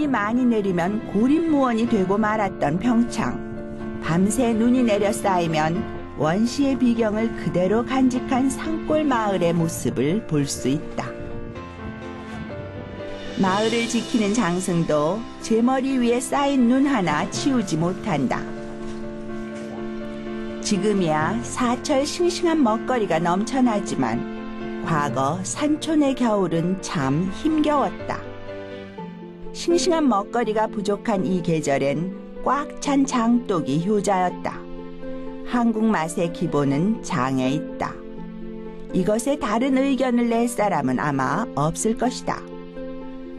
눈이 많이 내리면 고립무원이 되고 말았던 평창. 밤새 눈이 내려 쌓이면 원시의 비경을 그대로 간직한 산골 마을의 모습을 볼 수 있다. 마을을 지키는 장승도 제 머리 위에 쌓인 눈 하나 치우지 못한다. 지금이야 사철 싱싱한 먹거리가 넘쳐나지만 과거 산촌의 겨울은 참 힘겨웠다. 싱싱한 먹거리가 부족한 이 계절엔 꽉 찬 장독이 효자였다. 한국 맛의 기본은 장에 있다. 이것에 다른 의견을 낼 사람은 아마 없을 것이다.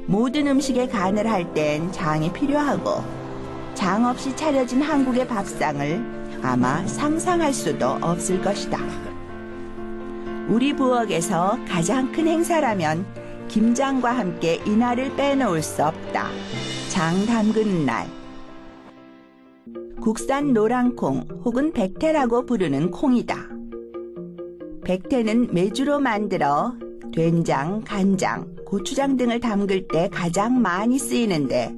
모든 음식에 간을 할 땐 장이 필요하고 장 없이 차려진 한국의 밥상을 아마 상상할 수도 없을 것이다. 우리 부엌에서 가장 큰 행사라면 김장과 함께 이날을 빼놓을 수 없다. 장 담그는 날. 국산 노란콩 혹은 백태라고 부르는 콩이다. 백태는 메주로 만들어 된장, 간장, 고추장 등을 담글 때 가장 많이 쓰이는데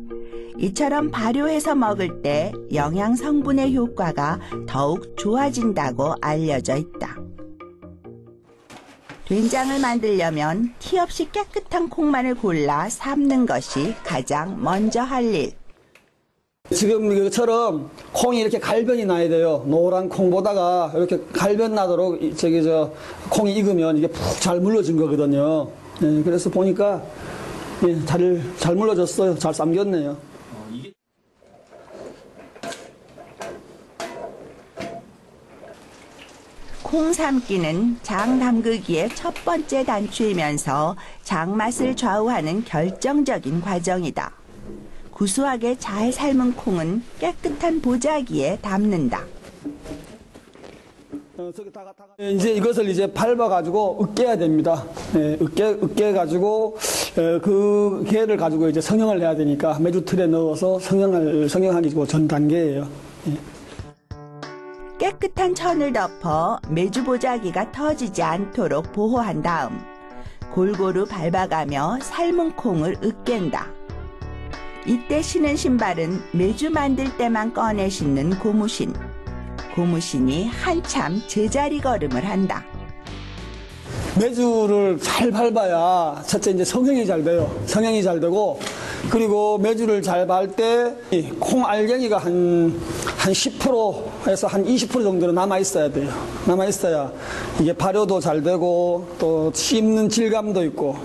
이처럼 발효해서 먹을 때 영양 성분의 효과가 더욱 좋아진다고 알려져 있다. 된장을 만들려면 티 없이 깨끗한 콩만을 골라 삶는 것이 가장 먼저 할 일. 지금 이것처럼 콩이 이렇게 갈변이 나야 돼요. 노란 콩보다가 이렇게 갈변 나도록 콩이 익으면 이게 푹 잘 물러진 거거든요. 네, 그래서 보니까 잘 물러졌어요. 잘 삶겼네요. 콩 삶기는 장 담그기의 첫 번째 단추이면서 장 맛을 좌우하는 결정적인 과정이다. 구수하게 잘 삶은 콩은 깨끗한 보자기에 담는다. 이제 이것을 이제 밟아가지고 으깨야 됩니다. 으깨가지고 그 게를 가지고 이제 성형을 해야 되니까 메주 틀에 넣어서 성형하기 전 단계예요. 깨끗한 천을 덮어 메주 보자기가 터지지 않도록 보호한 다음 골고루 밟아가며 삶은 콩을 으깬다. 이때 신은 신발은 메주 만들 때만 꺼내 신는 고무신. 고무신이 한참 제자리 걸음을 한다. 메주를 잘 밟아야 첫째 이제 성형이 잘 돼요. 성형이 잘 되고 그리고 메주를 잘 밟을 때 콩 알갱이가 한 10%에서 한 20% 정도는 남아 있어야 돼요. 남아 있어야 이게 발효도 잘 되고 또 씹는 질감도 있고.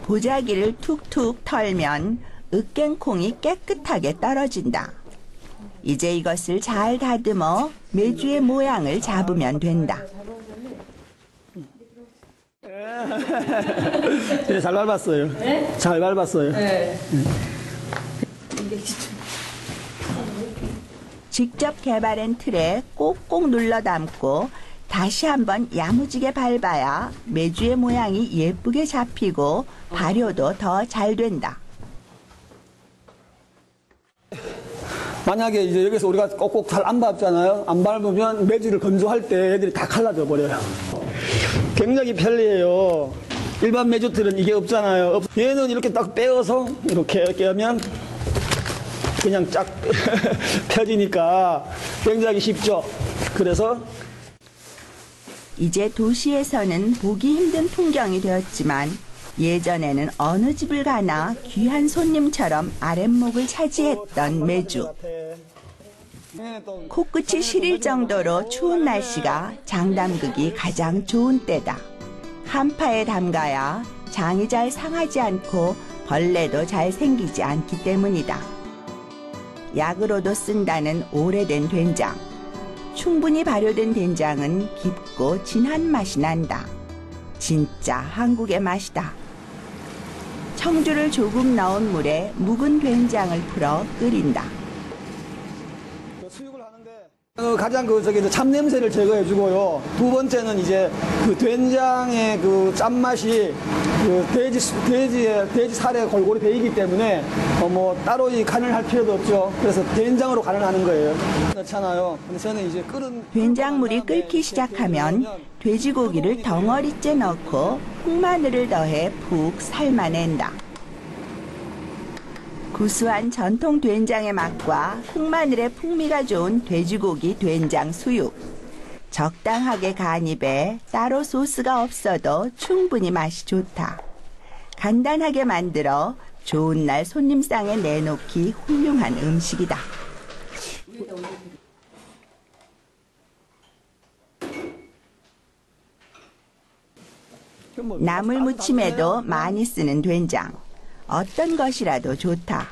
보자기를 툭툭 털면 으깬 콩이 깨끗하게 떨어진다. 이제 이것을 잘 다듬어 메주의 모양을 잡으면 된다. 네, 잘 밟았어요. 네? 잘 밟았어요. 네. 직접 개발한 틀에 꼭꼭 눌러 담고 다시 한번 야무지게 밟아야 메주의 모양이 예쁘게 잡히고 발효도 더 잘 된다. 만약에 이제 여기서 우리가 꼭꼭 잘 안 밟잖아요. 안 밟으면 메주를 건조할 때 애들이 다 갈라져 버려요. 굉장히 편리해요. 일반 메주틀은 이게 없잖아요. 얘는 이렇게 딱 빼어서 이렇게 하면 그냥 쫙 펴지니까 굉장히 쉽죠. 그래서 이제 도시에서는 보기 힘든 풍경이 되었지만 예전에는 어느 집을 가나 귀한 손님처럼 아랫목을 차지했던 메주. 코끝이 시릴 정도로 추운 날씨가 장 담그기 가장 좋은 때다. 한파에 담가야 장이 잘 상하지 않고 벌레도 잘 생기지 않기 때문이다. 약으로도 쓴다는 오래된 된장. 충분히 발효된 된장은 깊고 진한 맛이 난다. 진짜 한국의 맛이다. 청주를 조금 넣은 물에 묵은 된장을 풀어 끓인다. 가장 잡냄새를 제거해주고요. 두 번째는 이제 그 된장의 그 짠맛이 그 돼지 살에 골고루 배이기 때문에 뭐 따로 이 간을 할 필요도 없죠. 그래서 된장으로 간을 하는 거예요. 넣잖아요. 근데 저는 이제 끓은 된장물이 끓기 시작하면 돼지고기를 덩어리째 넣고 콩마늘을 더해 푹 삶아낸다. 구수한 전통 된장의 맛과 흑마늘의 풍미가 좋은 돼지고기 된장 수육. 적당하게 간이 배 따로 소스가 없어도 충분히 맛이 좋다. 간단하게 만들어 좋은 날 손님상에 내놓기 훌륭한 음식이다. 나물 무침에도 많이 쓰는 된장. 어떤 것이라도 좋다.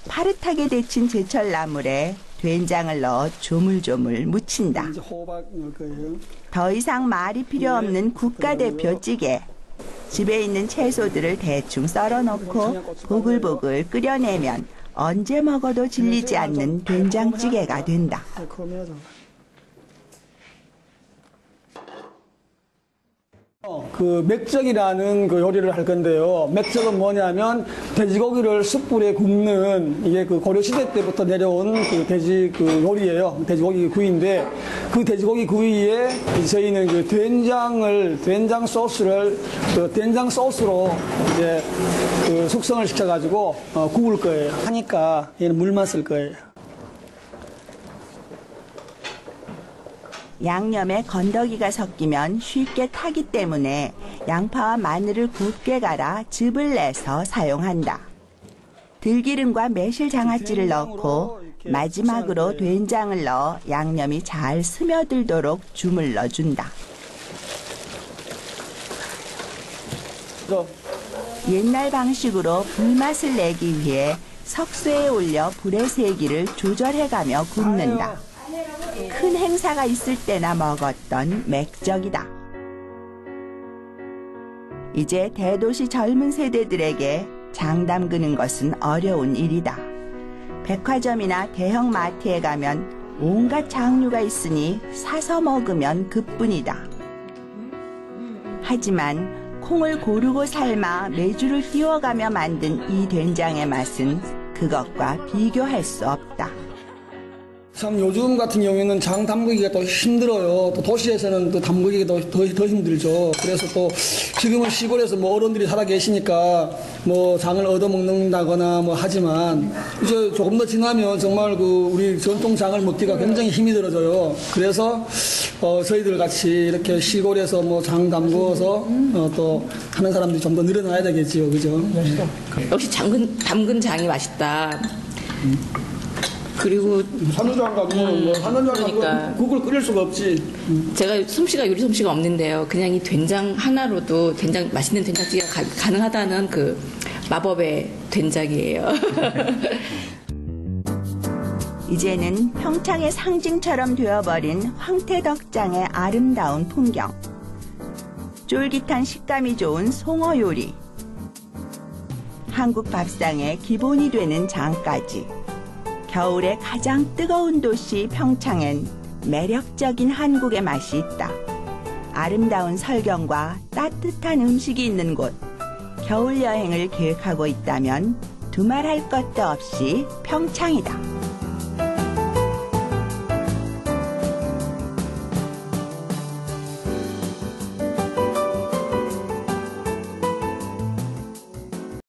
파릇하게 데친 제철 나물에 된장을 넣어 조물조물 무친다. 이제 호박 넣을 거예요. 더 이상 말이 필요 없는 국가대표 찌개. 집에 있는 채소들을 대충 썰어놓고 보글보글 끓여내면 언제 먹어도 질리지 않는 된장찌개가 된다. 그 맥적이라는 그 요리를 할 건데요. 맥적은 뭐냐면 돼지고기를 숯불에 굽는 이게 그 고려 시대 때부터 내려온 그 돼지 그 요리예요. 돼지고기 구이인데 그 돼지고기 구이에 저희는 그 된장 소스를 그 된장 소스로 이제 그 숙성을 시켜가지고 구울 거예요. 하니까 얘는 물만 쓸 거예요. 양념에 건더기가 섞이면 쉽게 타기 때문에 양파와 마늘을 곱게 갈아 즙을 내서 사용한다. 들기름과 매실 장아찌를 넣고 마지막으로 된장을 넣어 양념이 잘 스며들도록 주물러 준다. 옛날 방식으로 불맛을 내기 위해 석쇠에 올려 불의 세기를 조절해가며 굽는다. 큰 행사가 있을 때나 먹었던 맥적이다. 이제 대도시 젊은 세대들에게 장 담그는 것은 어려운 일이다. 백화점이나 대형 마트에 가면 온갖 장류가 있으니 사서 먹으면 그뿐이다. 하지만 콩을 고르고 삶아 메주를 띄워가며 만든 이 된장의 맛은 그것과 비교할 수 없다. 참 요즘 같은 경우에는 장 담그기가 더 힘들어요. 또 도시에서는 또 담그기가 더 힘들죠. 그래서 또 지금은 시골에서 뭐 어른들이 살아 계시니까 뭐 장을 얻어먹는다거나 뭐 하지만 이제 조금 더 지나면 정말 그 우리 전통 장을 먹기가 굉장히 힘이 들어져요. 그래서 저희들 같이 이렇게 시골에서 뭐 장 담그어서 또 하는 사람들이 좀 더 늘어나야 되겠지요. 그죠? 역시 담근 장이 맛있다. 그리고 산후장 가면 그러니까. 국을 끓일 수가 없지. 제가 요리 솜씨가 없는데요. 그냥 이 된장 하나로도 맛있는 된장찌개가 가능하다는 그 마법의 된장이에요. 이제는 평창의 상징처럼 되어버린 황태덕장의 아름다운 풍경. 쫄깃한 식감이 좋은 송어 요리. 한국 밥상의 기본이 되는 장까지. 겨울의 가장 뜨거운 도시 평창엔 매력적인 한국의 맛이 있다. 아름다운 설경과 따뜻한 음식이 있는 곳. 겨울 여행을 계획하고 있다면 두말할 것도 없이 평창이다.